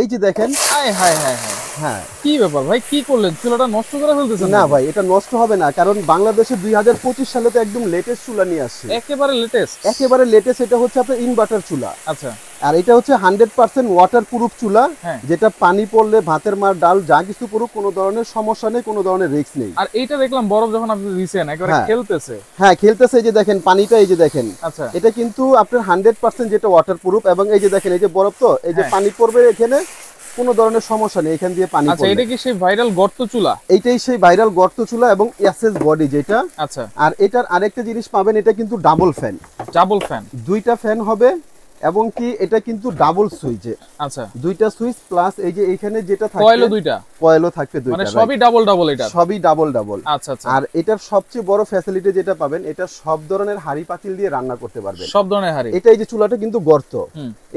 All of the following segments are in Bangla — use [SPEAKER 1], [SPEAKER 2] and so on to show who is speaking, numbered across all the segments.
[SPEAKER 1] এই যে দেখেন,
[SPEAKER 2] হায় হায় হায় হায়,
[SPEAKER 1] হ্যাঁ
[SPEAKER 2] কি ব্যাপার ভাই, কি করলেন? চুলাটা নষ্ট করে ফেলতেছেন?
[SPEAKER 1] না ভাই, এটা নষ্ট হবে না, কারণ বাংলাদেশে 2025 সালে তো একদম লেটেস্ট চুলা নিয়ে আসছে,
[SPEAKER 2] একেবারে লেটেস্ট।
[SPEAKER 1] একেবারে লেটেস্ট। এটা হচ্ছে আপনার ইনভার্টার চুলা।
[SPEAKER 2] আচ্ছা,
[SPEAKER 1] আর এটা হচ্ছে 100% ওয়াটার প্রুফ চুলা,
[SPEAKER 2] হ্যাঁ।
[SPEAKER 1] যেটা পানি পড়লে ভাতের মার ডাল যা কিছু পড়ুক কোনো ধরনের সমস্যা নেই, কোনো ধরনের রিস্ক নেই।
[SPEAKER 2] আর এইটা দেখলাম বরফ যখন আপনি দিয়েছেন একেবারে খেলতেছে।
[SPEAKER 1] হ্যাঁ খেলতেছে, এই যে দেখেন পানিটা, এই যে দেখেন।
[SPEAKER 2] আচ্ছা,
[SPEAKER 1] এটা কিন্তু আপনার 100% যেটা ওয়াটার প্রুফ, এবং এই যে দেখেন এই যে বরফ, তো এই যে পানি পড়বে এখানে কোনো ধরনের সমস্যা নেই, এখান দিয়ে পানি পড়বে।
[SPEAKER 2] আচ্ছা, এটা কি সেই ভাইরাল গর্ত চুলা?
[SPEAKER 1] এইটাই সেই ভাইরাল গর্ত চুলা এবং এসএস বডি যেটা।
[SPEAKER 2] আচ্ছা,
[SPEAKER 1] আর এটার আরেকটা জিনিস পাবেন, এটা কিন্তু ডাবল ফ্যান।
[SPEAKER 2] ডাবল ফ্যান,
[SPEAKER 1] দুইটা ফ্যান হবে, এবং কি এটা কিন্তু ডাবল সুইচে।
[SPEAKER 2] আচ্ছা,
[SPEAKER 1] দুইটা সুইচ প্লাস এই যে এইখানে যেটা থাকবে
[SPEAKER 2] কয়েলও দুইটা,
[SPEAKER 1] কয়েলও থাকবে দুইটা,
[SPEAKER 2] মানে সবই ডাবল ডাবল, এটা
[SPEAKER 1] সবই ডাবল ডাবল।
[SPEAKER 2] আচ্ছা আচ্ছা।
[SPEAKER 1] আর এটার সবচেয়ে বড় ফ্যাসিলিটি যেটা পাবেন, এটা সব ধরনের হাড়ি পাতিল দিয়ে রান্না করতে পারবেন,
[SPEAKER 2] সব ধরনের হাড়ি।
[SPEAKER 1] এটা এই যে চুলাটা কিন্তু গর্ত,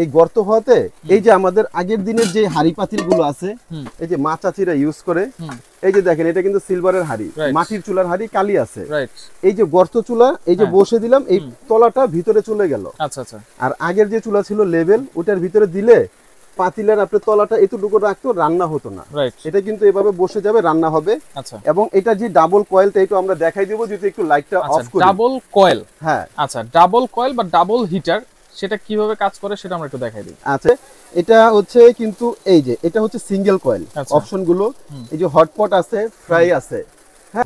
[SPEAKER 1] এই গর্ত হওয়াতে এই যে আমাদের আগের দিনের যে হাড়ি পাতিল গুলো আছে, এই যে মা চাচিরা ইউজ করে, এই যে দেখেন এটা কিন্তু সিলভারের হাড়ি, মাটির চুলার হাড়ি, কালি আছে। এই যে গর্ত চুলা, এই যে বসে দিলাম, এই তলাটা ভিতরে চলে গেল।
[SPEAKER 2] আচ্ছা আচ্ছা।
[SPEAKER 1] আর আগের যে চুলা ছিল লেভেল, ওটার ভিতরে দিলে পাতিলের আপনার তলাটা এতটুকু রাখতো, রান্না হতো না। এটা কিন্তু এভাবে বসে যাবে, রান্না হবে।
[SPEAKER 2] আচ্ছা। এবং
[SPEAKER 1] এটা যে ডাবল কয়েলটা, এটা আমরা দেখাই দেব যদি একটু লাইটটা অফ করি।
[SPEAKER 2] ডাবল কয়েল,
[SPEAKER 1] হ্যাঁ
[SPEAKER 2] আচ্ছা, ডাবল কয়েল বা ডাবল হিটার, সেটা কিভাবে কাজ করে সেটা আমরা একটু দেখাই দিই।
[SPEAKER 1] আচ্ছা, এটা হচ্ছে কিন্তু এই যে এটা হচ্ছে সিঙ্গেল কয়েল, অপশন গুলো এই যে হটপট আছে, ফ্রাই আছে, হ্যাঁ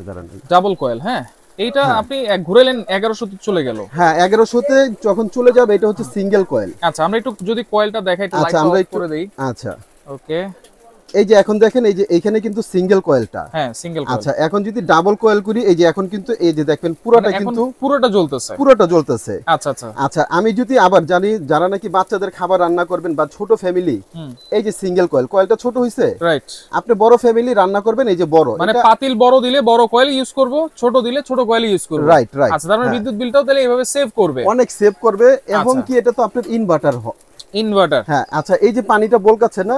[SPEAKER 2] ডাবল কয়েল। হ্যাঁ, এইটা আপনি ঘুরাইলেন 1100 তে চলে গেল।
[SPEAKER 1] হ্যাঁ 1100 তে যখন চলে যাবে, এটা হচ্ছে সিঙ্গেল কয়েল।
[SPEAKER 2] আচ্ছা, আমরা একটু যদি কয়েলটা দেখাই, একটু লাইট অফ করে দেই।
[SPEAKER 1] আচ্ছা,
[SPEAKER 2] ওকে।
[SPEAKER 1] এই যে এখন দেখেন, এই যে এইখানে কিন্তু সিঙ্গেল কয়েলটা,
[SPEAKER 2] হ্যাঁ সিঙ্গেল কয়েল।
[SPEAKER 1] আচ্ছা, এখন যদি ডাবল কয়েল করি, এই যে এখন কিন্তু এই যে দেখবেন পুরোটা কিন্তু
[SPEAKER 2] পুরোটা জ্বলতেছে,
[SPEAKER 1] পুরোটা জ্বলতেছে।
[SPEAKER 2] আচ্ছা আচ্ছা।
[SPEAKER 1] আচ্ছা, আমি যদি আবার জানি যারা নাকি বাচ্চাদের খাবার রান্না করবেন বা ছোট ফ্যামিলি, এই যে সিঙ্গেল কয়েল, কয়েলটা ছোট হইছে, রাইট, আপনি বড় ফ্যামিলি রান্না করবেন, এই যে বড়,
[SPEAKER 2] মানে পাতিল বড় দিলে বড় কয়েল ইউজ করব, ছোট দিলে ছোট কয়েল ইউজ করব।
[SPEAKER 1] Right right.
[SPEAKER 2] আচ্ছা, তার মানে বিদ্যুৎ বিলটাও তাহলে এইভাবে সেভ করবে,
[SPEAKER 1] অনেক সেভ করবে। এবং কি এটা তো আপনার ইনভার্টার,
[SPEAKER 2] ইনভার্টার।
[SPEAKER 1] হ্যাঁ। আচ্ছা, এই যে পানিটা বলকাচ্ছে না,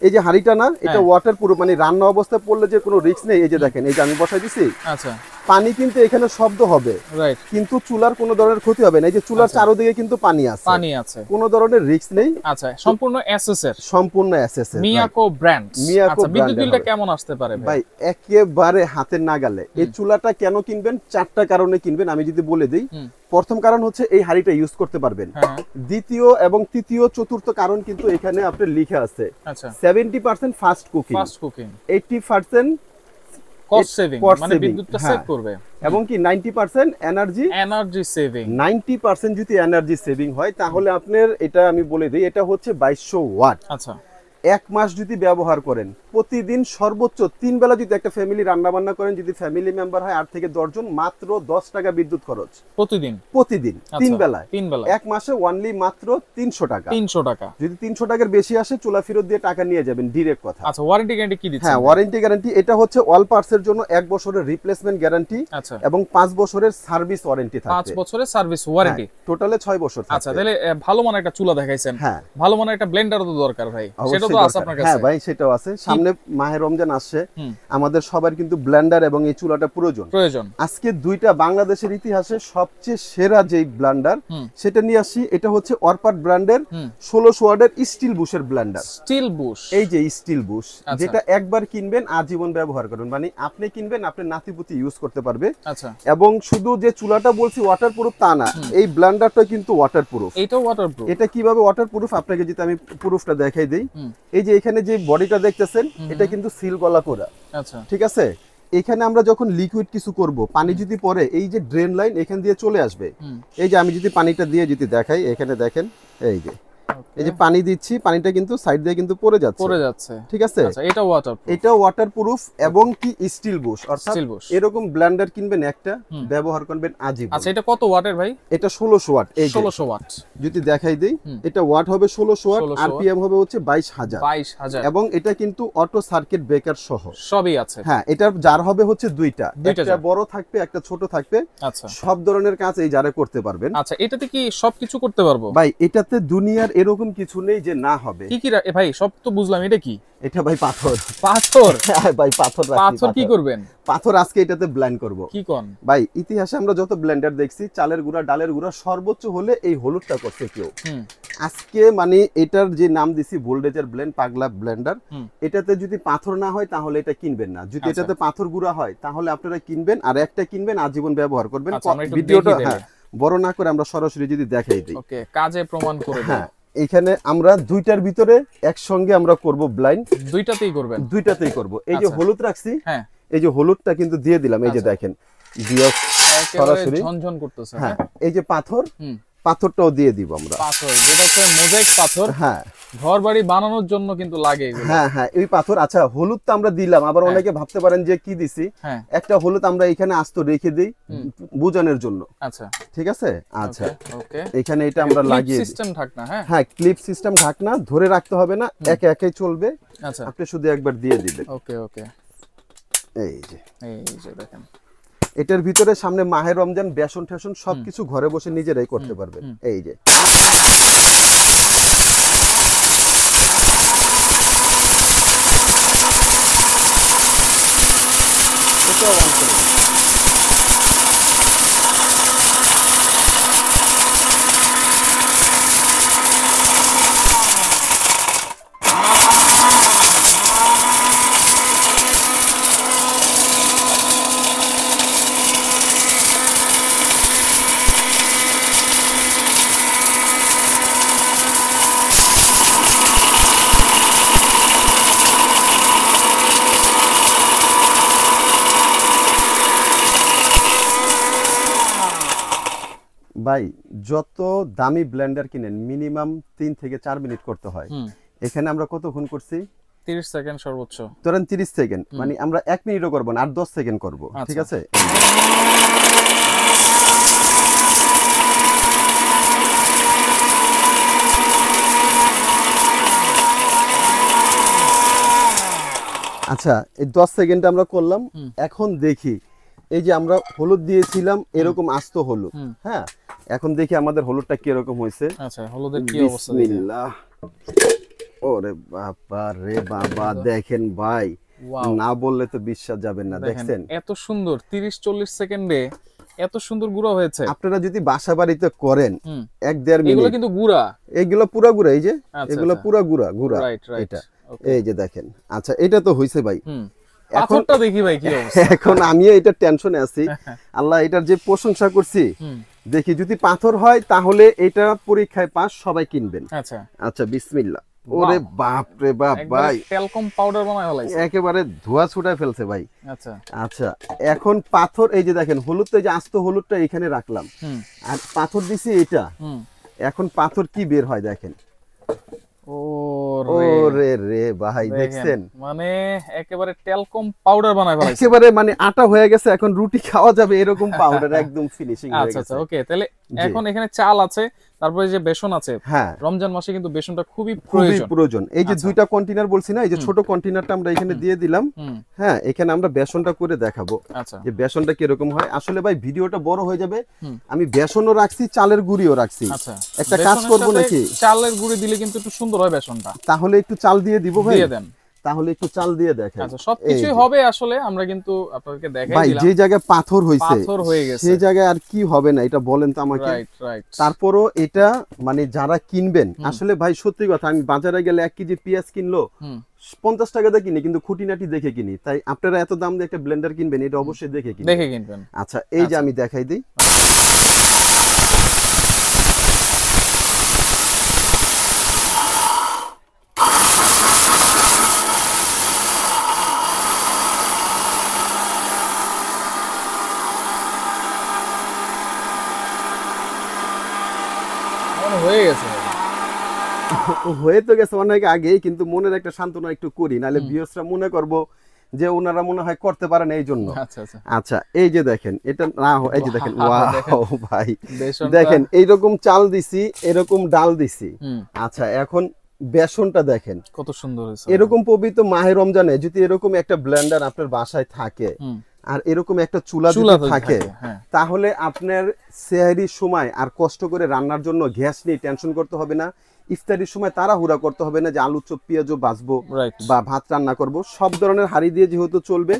[SPEAKER 1] এই যে হাড়িটা না, এটা ওয়াটার প্রুফ, মানে রান্না অবস্থায় পড়লে যে কোনো রিস্ক নেই। এই যে দেখেন, এই যে আমি বসাই দিছি, আচ্ছা, পানি কিন্তু এখানে শব্দ হবে, রাইট, কিন্তু চুলার কোনো ধরনের ক্ষতি হবে না। এই যে চুলার চারদিকে কিন্তু পানি আছে, পানি আছে, কোনো ধরনের রিস্ক নেই।
[SPEAKER 2] আচ্ছা, সম্পূর্ণ এসএস এর,
[SPEAKER 1] সম্পূর্ণ এসএস এর
[SPEAKER 2] মিয়াকো ব্র্যান্ড। আচ্ছা, বিদ্যুৎ বিলটা কেমন আসতে পারে
[SPEAKER 1] ভাই? একেবারে হাতের নাগালে। এই চুলাটা কেন কিনবেন? 4টা কারণে কিনবেন, আমি যদি বলে দিই। প্রথম কারণ হচ্ছে এই হাড়িটা ইউজ করতে পারবেন। দ্বিতীয় এবং তৃতীয় চতুর্থ কারণ কিন্তু এখানে আপনার লিখে আছে, আচ্ছা, 70% ফাস্ট কুকিং, 80%
[SPEAKER 2] কস্ট সেভিং, মানে বিদ্যুৎটা সেভ করবে,
[SPEAKER 1] এবং কি 90% এনার্জি
[SPEAKER 2] সেভিং।
[SPEAKER 1] 90% যদি এনার্জি সেভিং হয়, তাহলে আপনার এটা আমি বলে দিই, এটা হচ্ছে 2200 ওয়াট। আচ্ছা, এক মাস যদি ব্যবহার করেন, প্রতিদিন সর্বোচ্চ 3 বেলা যদি একটা ফ্যামিলি রান্না বান্না করেন, যদি ফ্যামিলি মেম্বার হয় 8 থেকে 10 জন, মাত্র 10 টাকা বিদ্যুৎ খরচ প্রতিদিন, 3 বেলায়। এক মাসে ওনলি মাত্র 300 টাকা। 300 টাকা, যদি 300 টাকার বেশি আসে, চুলা ফেরত দিয়ে টাকা নিয়ে যাবেন, ডিরেক্ট কথা।
[SPEAKER 2] আচ্ছা, ওয়ারেন্টি গ্যারান্টি কি দিচ্ছেন?
[SPEAKER 1] হ্যাঁ, ওয়ারেন্টি গ্যারান্টি এটা হচ্ছে অল পার্টস এর জন্য 1 বছরের রিপ্লেসমেন্ট গ্যারান্টি, আচ্ছা, এবং 5 বছরের সার্ভিস ওয়ারেন্টি থাকবে।
[SPEAKER 2] 5 বছরের সার্ভিস ওয়ারেন্টি,
[SPEAKER 1] টোটালে 6 বছর থাকবে।
[SPEAKER 2] আচ্ছা, তাহলে ভালো মানের একটা চুলা দেখাইছেন, হ্যাঁ, ভালো মানের একটা ব্লেন্ডারও তো দরকার ভাই, সেটা তো আছে আপনার কাছে?
[SPEAKER 1] হ্যাঁ ভাই, সেটাও আছে। সামনে মাহে রমজান আসছে, আমাদের সবার কিন্তু ব্লেন্ডার এবং এই চুলাটা প্রয়োজন। আজকে দুইটা বাংলাদেশের ইতিহাসে সবচেয়ে সেরা যে ব্লেন্ডার, সেটা নিয়ে আসি। এটা হচ্ছে অরপাট ব্র্যান্ডের 1600 ওয়াটের স্টিল বুশের ব্লেন্ডার। স্টিল বুশ, এই যে স্টিল বুশ, যেটা একবার কিনবেন আজীবন ব্যবহার করবেন, মানে আপনি কিনবেন, আপনার নাতিপুতি ইউজ করতে পারবে। আচ্ছা, এবং শুধু যে চুলাটা বলছি ওয়াটারপ্রুফ তা না, এই ব্লেন্ডারটা কিন্তু ওয়াটারপ্রুফ। এটাও ওয়াটারপ্রুফ। এটা কিভাবে ওয়াটারপ্রুফ আপনাকে যদি আমি প্রুফটা দেখাই দেই, এই যে এখানে যে বডিটা দেখতেছেন, এটা কিন্তু সিল গলা করা। আচ্ছা, ঠিক আছে। এখানে আমরা যখন লিকুইড কিছু করব, পানি যদি পড়ে, এই যে ড্রেন লাইন এখান দিয়ে চলে আসবে। এই যে আমি যদি পানিটা দিয়ে যদি দেখাই, এখানে দেখেন, এই যে এই যে পানি দিচ্ছি, পানিটা কিন্তু সাইড দিয়ে কিন্তু পড়ে যাচ্ছে, ঠিক আছে। আচ্ছা, এটা ওয়াটারপ্রুফ এবং কি স্টিল বুশ, অর্থাৎ এরকম ব্লেন্ডার কিনবেন একটা, ব্যবহার করবেন আজীবন।
[SPEAKER 2] আচ্ছা, এটা কত ওয়াটের ভাই?
[SPEAKER 1] এটা 1600 ওয়াট। এই
[SPEAKER 2] 1600 ওয়াট
[SPEAKER 1] যদি দেখাই দেই, এটা ওয়াট হবে 1600 ওয়াট, আরপিএম হবে হচ্ছে 22000, এবং এটা কিন্তু অটো সার্কিট ব্রেকার সহ সবই আছে। হ্যাঁ, এটার জার হবে হচ্ছে দুইটা, একটা বড় থাকবে, একটা ছোট থাকবে। আচ্ছা, সব ধরনের কাজ এই জারে করতে পারবেন।
[SPEAKER 2] আচ্ছা, এটাতে কি সবকিছু করতে পারবো
[SPEAKER 1] ভাই? এটাতে দুনিয়ার এরকম কিছু নেই যে না হবে।
[SPEAKER 2] কি কি ভাই সব তো বুঝলাম, এটা কি?
[SPEAKER 1] এটা ভাই পাথর।
[SPEAKER 2] পাথর?
[SPEAKER 1] হ্যাঁ ভাই পাথর।
[SPEAKER 2] পাথর কি করবেন?
[SPEAKER 1] পাথর আজকে এটাতে ব্লেন্ড করব।
[SPEAKER 2] কি কোন
[SPEAKER 1] ভাই, ইতিহাসে আমরা যত ব্লেন্ডার দেখছি, চালের গুঁড়া ডালের গুঁড়া সর্বোচ্চ হলে এই হলুদটা করছে কেউ। আজকে মানে এটার যে নাম দিছি ভোল্টেজের ব্লেন্ড, পাগলা ব্লেন্ডার, এটাতে যদি পাথর না হয় তাহলে এটা কিনবেন না। যদি এটাতে পাথর গুঁড়া হয় তাহলে আপনারা কিনবেন, আর একটা কিনবেন আজীবন ব্যবহার করবেন। ভিডিওটা বড় না করে আমরা সরাসরি যদি দেখাই দিই,
[SPEAKER 2] ওকে, কাজে প্রমাণ করে দিই।
[SPEAKER 1] হ্যাঁ, এখানে আমরা দুইটার ভিতরে একসঙ্গে আমরা করব ব্লাইন্ড।
[SPEAKER 2] দুইটাতেই করবেন? দুইটাতেই করব।
[SPEAKER 1] এই যে হলুদ রাখছি, হ্যাঁ, এই যে হলুদটা কিন্তু দিয়ে দিলাম, এই যে দেখেন সরাসরি ঝনঝন করতেছে। হ্যাঁ, এই যে পাথর, পাথরটাও দিয়ে দিব আমরা।
[SPEAKER 2] পাথর যেটা হচ্ছে মোজাইক পাথর, হ্যাঁ, ঘর বাড়ি বানানোর জন্য কিন্তু লাগে এগুলো।
[SPEAKER 1] হ্যাঁ হ্যাঁ, এই পাথর। আচ্ছা, হলুদটা আমরা দিলাম, আবার অনেকে ভাবতে পারেন যে কি দিছি। একটা হলুদ আমরা এখানে আস্ত রেখে দেই বোঝানোর জন্য। আচ্ছা, ঠিক আছে। আচ্ছা, ওকে, এখানে এটা আমরা লাগিয়ে দিই।
[SPEAKER 2] সিস্টেম ঢাকনা, হ্যাঁ
[SPEAKER 1] হ্যাঁ, ক্লিপ সিস্টেম ঢাকনা, ধরে রাখতে হবে না, একে একে চলবে। আচ্ছা, আপনি শুধু একবার দিয়ে দিবেন।
[SPEAKER 2] ওকে ওকে, এই যে দেখেন,
[SPEAKER 1] এটার ভিতরে সামনে মাহে রমজান, বেসন ঠেসন সবকিছু ঘরে বসে নিজেরাই করতে পারবেন। এই যে ভাই, যত দামি ব্লেন্ডার কিনেন মিনিমাম 3 থেকে 4 মিনিট করতে হয়। এখানে আমরা কতক্ষণ করছি?
[SPEAKER 2] 30 সেকেন্ড সর্বোচ্চ।
[SPEAKER 1] ধরেন 30 সেকেন্ড, মানে আমরা 1 মিনিটও করব না, আর 10 সেকেন্ড করব। ঠিক আছে। আচ্ছা, এই 10 সেকেন্ড আমরা করলাম। এখন দেখি, এই যে আমরা হলুদ দিয়েছিলাম এরকম আস্ত হলুদ, হ্যাঁ, এখন দেখি আমাদের হলুদটা কি রকম হয়েছে।
[SPEAKER 2] আচ্ছা, হলুদের কি অবস্থা?
[SPEAKER 1] বিসমিল্লাহ। ওরে বাবা রে বাবা, দেখেন ভাই, না বললে তো বিশ্বাস যাবেন না। দেখছেন
[SPEAKER 2] এত সুন্দর 30-40 সেকেন্ডে এত সুন্দর গুঁড়া হয়েছে।
[SPEAKER 1] আপনারা যদি বাসা বাড়িতে করেন 1-1.5 মিনিট,
[SPEAKER 2] এগুলো কিন্তু গুঁড়া,
[SPEAKER 1] এগুলো পুরো গুঁড়া, এই যে এগুলো পুরো গুঁড়া, এটা এই যে দেখেন। আচ্ছা, এটা তো হইছে ভাই।
[SPEAKER 2] পাথরটা দেখি ভাই কি অবস্থা।
[SPEAKER 1] এখন আমি এটা টেনশনে আছি, আল্লাহ এটার যে প্রশংসা করছি, দেখি যদি পাথর হয় তাহলে এটা পরীক্ষায় পাস, সবাই কিনবেন। আচ্ছা আচ্ছা, বিসমিল্লাহ। ওরে বাপ রে বাপ ভাই,
[SPEAKER 2] টেলকম পাউডার বানায় ফেলাইছে,
[SPEAKER 1] একেবারে ধোয়া ছুটায় ফেলছে ভাই। আচ্ছা আচ্ছা, এখন পাথর, এই যে দেখেন হলুদটা, এই যে আস্ত হলুদটা এখানে রাখলাম, আর পাথর দিছি এটা। এখন পাথর কি বের হয় দেখেন। ওরে রে ভাই, দেখছেন
[SPEAKER 2] মানে একেবারে টেলকম পাউডার বানায় ফেলাইছে,
[SPEAKER 1] একেবারে মানে আটা হয়ে গেছে, এখন রুটি খাওয়া যাবে এরকম পাউডার, একদম ফিনিশিং হয়ে গেছে।
[SPEAKER 2] আচ্ছা আচ্ছা, ওকে, তাহলে এখন এখানে চাল আছে, তারপরে যে বেসন আছে। হ্যাঁ, রমজান মাসে কিন্তু বেসনটা খুবই
[SPEAKER 1] প্রয়োজন। এই যে দুইটা কন্টেইনার বলছি না, এই যে ছোট কন্টেইনারটা আমরা এখানে দিয়ে দিলাম। হ্যাঁ, এখানে আমরা বেসনটা করে দেখাবো যে বেসনটা কি রকম হয়। আসলে ভাই ভিডিওটা বড় হয়ে যাবে, আমি বেসনও রাখছি, চালের গুঁড়িও রাখছি। আচ্ছা, একটা কাজ করব নাকি,
[SPEAKER 2] চালের গুঁড়ি দিলে কিন্তু একটু সুন্দর হয় বেসনটা।
[SPEAKER 1] তাহলে একটু চাল দিয়ে দিব ভাই?
[SPEAKER 2] দিয়ে দেন,
[SPEAKER 1] তাহলে একটু চাল দিয়ে দেখেন।
[SPEAKER 2] আচ্ছা, সবকিছুই হবে আসলে, আমরা কিন্তু আপনাদেরকে দেখাই দিলাম।
[SPEAKER 1] ভাই, যে জায়গায় পাথর হইছে, পাথর হয়ে গেছে, সেই জায়গায় আর কি হবে না, এটা বলেন তো আমাকে।
[SPEAKER 2] Right right.
[SPEAKER 1] তারপরও এটা মানে যারা কিনবেন, আসলে ভাই সত্যি কথা, আমি বাজারে গেলে 1 কেজি পেঁয়াজ কিনলো 50 টাকাতে কিনি, কিন্তু খুঁটিনাটি দেখে কিনি। তাই আপনারা এত দাম দিয়ে একটা ব্লেন্ডার কিনবেন, এটা অবশ্যই দেখে কিনবেন। আচ্ছা, এই যে আমি দেখাই দিই। হয়ে তো গেছে অনেক আগেই, কিন্তু মনের একটা সান্ত্বনা একটু করি, নাহলে ভিউয়ার্সরা মনে করবো যে ওনারা মনে হয় করতে পারেন এই জন্য। আচ্ছা, এই যে দেখেন, এটা না, এই যে দেখেন, ওয়াও ভাই, দেখেন এইরকম চাল দিছি, এরকম ডাল দিছি। আচ্ছা, এখন বেসনটা দেখেন
[SPEAKER 2] কত সুন্দর হয়েছে।
[SPEAKER 1] এরকম পবিত্র মাহে রমজানে যদি এরকম একটা ব্লেন্ডার আপনার বাসায় থাকে, আর এরকম একটা চুলা যদি থাকে, তাহলে আপনার সেহরির সময় আর কষ্ট করে রান্নার জন্য গ্যাস নিয়ে টেনশন করতে হবে না। ইফতারির সময় তাড়াহুড়া করতে হবে না যে আলু চপ পেঁয়াজও ভাজবো বা ভাত রান্না করব, সব ধরনের হাঁড়ি দিয়ে যেহেতু চলবে,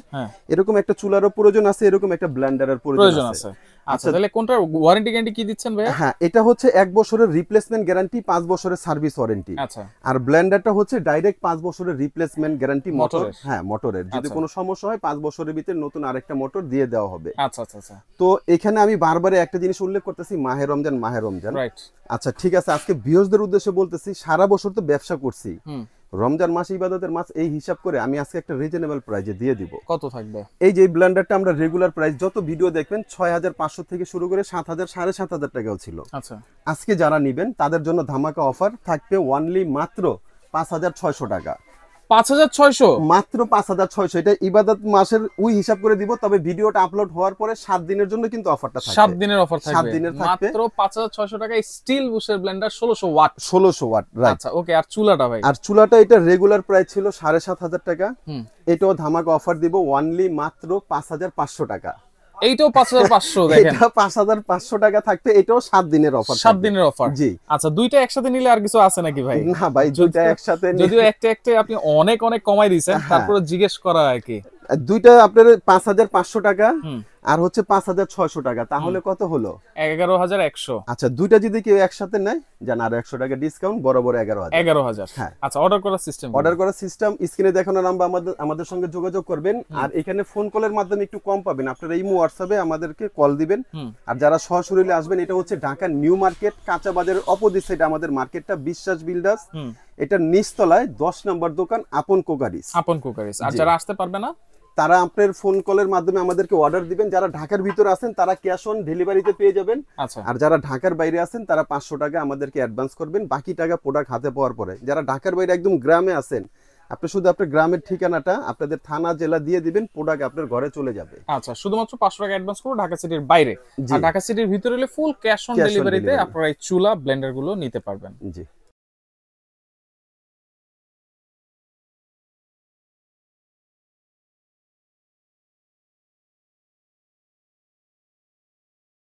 [SPEAKER 1] এরকম একটা চুলারও প্রয়োজন আছে, এরকম একটা ব্লেন্ডারের প্রয়োজন আছে।
[SPEAKER 2] আচ্ছা, তাহলে কোনটার ওয়ারেন্টি গ্যারান্টি কি দিচ্ছেন ভাই?
[SPEAKER 1] হ্যাঁ, এটা হচ্ছে 1 বছরের রিপ্লেসমেন্ট গ্যারান্টি, 5 বছরের সার্ভিস ওয়ারেন্টি।
[SPEAKER 2] আচ্ছা,
[SPEAKER 1] আর ব্লেন্ডারটা হচ্ছে ডাইরেক্ট 5 বছরের রিপ্লেসমেন্ট গ্যারান্টি মোটর। হ্যাঁ, মোটরের যদি কোনো সমস্যা হয় 5 বছরের ভিতরে নতুন আরেকটা মোটর দিয়ে দেওয়া হবে।
[SPEAKER 2] আচ্ছা আচ্ছা আচ্ছা।
[SPEAKER 1] তো এখানে আমি বারবারে একটা জিনিস উল্লেখ করতেছি, মাহে রমজান। রাইট। আচ্ছা ঠিক আছে, আজকে ভিউয়ারদের উদ্দেশ্যে বলতেছি, সারা বছর তো ব্যবসা করছি, রমজান মাস ইবাদতের মাস, এই হিসাব করে আমি আজকে একটা রিজনেবল প্রাইসে দিয়ে দিব।
[SPEAKER 2] কত থাকবে? এই
[SPEAKER 1] যে ব্লেন্ডারটা আমরা রেগুলার প্রাইস যত ভিডিও দেখবেন 6500 থেকে শুরু করে 7000 7500 টাকাও ছিল। আচ্ছা, আজকে যারা নেবেন তাদের জন্য ধামাকা অফার থাকবে অনলি মাত্র 5600 টাকা।
[SPEAKER 2] 5600
[SPEAKER 1] মাত্র 5600। এটা ইবাদত মাসের ওই হিসাব করে দিব, তবে ভিডিওটা আপলোড হওয়ার পরে 7 দিনের জন্য কিন্তু অফারটা থাকবে।
[SPEAKER 2] 7 দিনের অফার থাকবে,
[SPEAKER 1] 7 দিনের থাকবে।
[SPEAKER 2] মাত্র 5600 টাকায় স্টিল বুশের ব্লেন্ডার 1600 ওয়াট।
[SPEAKER 1] 1600 watt, right.
[SPEAKER 2] আচ্ছা ওকে। আর চুলাটা ভাই?
[SPEAKER 1] আর চুলাটা এটা রেগুলার প্রাইস ছিল 7500 টাকা, এটাও ধামাকা অফার দিব অনলি মাত্র 5500 টাকা।
[SPEAKER 2] এইটাও 5500, দেখেন
[SPEAKER 1] এটা 5500 টাকা থাকবে, এটাও 7 দিনের অফার।
[SPEAKER 2] 7 দিনের অফার,
[SPEAKER 1] জি।
[SPEAKER 2] আচ্ছা, দুইটা একসাথে নিলে আর কিছু আছে নাকি ভাই?
[SPEAKER 1] না ভাই, দুইটা একসাথে
[SPEAKER 2] যদিও একটা আপনি অনেক কমাই দিয়েছেন, তারপরে জিজ্ঞেস করা আর কি।
[SPEAKER 1] দুইটা আপনার 5500 টাকা আর হচ্ছে 5600 টাকা, তাহলে কত হলো?
[SPEAKER 2] 11100।
[SPEAKER 1] আচ্ছা, দুইটা যদি কেউ একসাথে নেয়, জান আর 100 টাকা ডিসকাউন্ট, বরাবর 11000।
[SPEAKER 2] হ্যাঁ। আচ্ছা, অর্ডার করার সিস্টেম
[SPEAKER 1] স্ক্রিনে দেখানো নাম্বার আমাদের সঙ্গে যোগাযোগ করবেন। আর এখানে ফোন কলের মাধ্যমে একটু কম পাবেন, আপনারা ইমো হোয়াটসঅ্যাপে আমাদেরকে কল দিবেন। আর যারা সরাসরি আসবেন, এটা হচ্ছে ঢাকা নিউ মার্কেট, কাঁচা বাজারের অপোজিট সাইডে আমাদের মার্কেটটা, বিশ্বাস বিল্ডার্স, এটা নিচতলায় 10 নম্বর দোকান, আপন কোকারিস।
[SPEAKER 2] আর যারা আসতে পারবে না,
[SPEAKER 1] তারা আপনার ফোন কলের মাধ্যমে আমাদেরকে অর্ডার দিবেন। যারা ঢাকার ভিতরে আছেন তারা ক্যাশ অন ডেলিভারিতে পেয়ে যাবেন। আর যারা ঢাকার বাইরে আছেন তারা 500 টাকা আমাদেরকে অ্যাডভান্স করবেন, বাকি টাকা প্রোডাক্ট হাতে পাওয়ার পরে। যারা ঢাকার বাইরে একদম গ্রামে আছেন, আপনি শুধু আপনার গ্রামের ঠিকানাটা আপনাদের থানা জেলা দিয়ে দিবেন, প্রোডাক্ট আপনার ঘরে চলে যাবে।
[SPEAKER 2] আচ্ছা, শুধুমাত্র 500 টাকা অ্যাডভান্স করব ঢাকা সিটির বাইরে। আর ঢাকা সিটির ভিতরে হলে ফুল ক্যাশ অন ডেলিভারিতে আপনারা এই চুলা ব্লেন্ডার গুলো নিতে পারবেন।
[SPEAKER 1] জি।